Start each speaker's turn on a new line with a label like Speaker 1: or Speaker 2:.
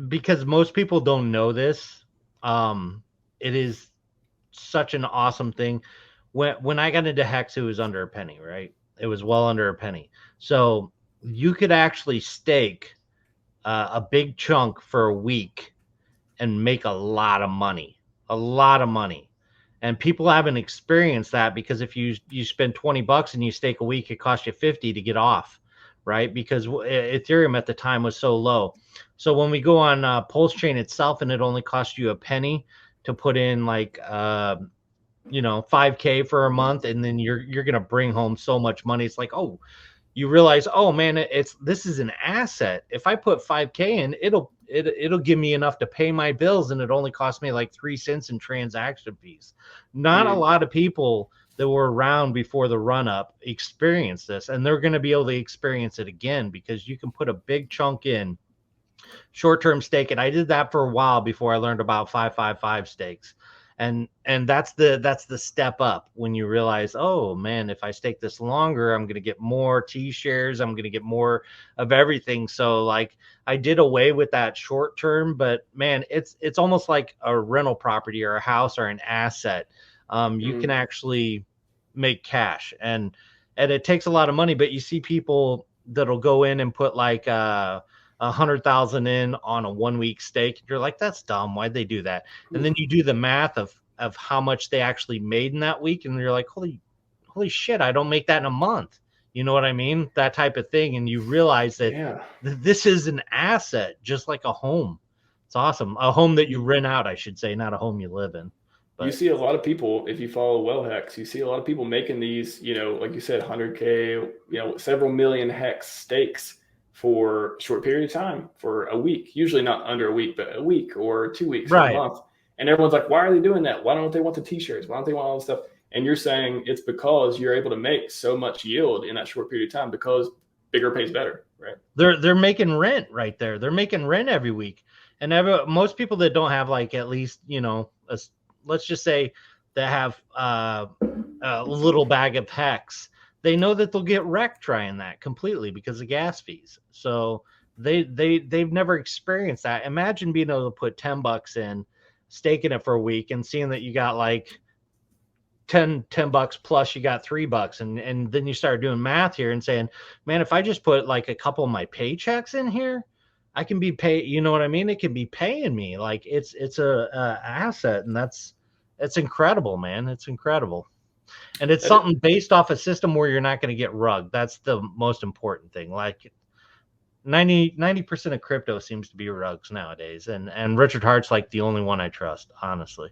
Speaker 1: Because most people don't know this. It is such an awesome thing. When I got into Hex, it was under a penny, right? It was well under a penny. So you could actually stake a big chunk for a week and make a lot of money, a lot of money. And people haven't experienced that because if you spend $20 and you stake a week, it costs you 50 to get off, right? Because Ethereum at the time was so low. So when we go on PulseChain itself, and it only costs you a penny to put in like 5K for a month, and then you're gonna bring home so much money. It's like, oh, you realize, oh man, this is an asset. If I put 5K in, it'll give me enough to pay my bills, and it only cost me like 3 cents in transaction fees. Not a lot of people that were around before the run up experienced this, and they're going to be able to experience it again because you can put a big chunk in short-term stake. And I did that for a while before I learned about 555 stakes. And that's the step up when you realize, oh man, if I stake this longer, I'm going to get more T shares, I'm going to get more of everything. So like I did away with that short term, but man, it's almost like a rental property or a house or an asset. You can actually make cash, and it takes a lot of money, but you see people that'll go in and put like 100,000 in on a 1 week stake. You're like, that's dumb. Why'd they do that? And then you do the math of how much they actually made in that week, and you're like, holy shit, I don't make that in a month. You know what I mean? That type of thing. And you realize that this is an asset, just like a home. It's awesome. A home that you rent out, I should say, not a home you live in.
Speaker 2: You
Speaker 1: But
Speaker 2: see a lot of people, if you follow well hex, you see a lot of people making these, like you said, 100K, several million hex stakes for a short period of time, for a week, usually not under a week, but a week or 2 weeks or a
Speaker 1: right.
Speaker 2: month. And everyone's like, why are they doing that? Why don't they want the t-shirts? Why don't they want all this stuff? And you're saying it's because you're able to make so much yield in that short period of time because bigger pays better, right?
Speaker 1: They're making rent right there. They're making rent every week. And most people that don't have like at least, let's just say they have a little bag of hex, they know that they'll get wrecked trying that completely because of gas fees. So they've never experienced that. Imagine being able to put $10 in, staking it for a week, and seeing that you got like $10 plus you got $3, and then you start doing math here and saying, man, if I just put like a couple of my paychecks in here, I can be paid. You know what I mean? It can be paying me. Like it's a asset, and it's incredible, man. It's incredible. And it's something based off a system where you're not going to get rugged. That's the most important thing. Like 90% of crypto seems to be rugs nowadays, and Richard Hart's like the only one I trust, honestly.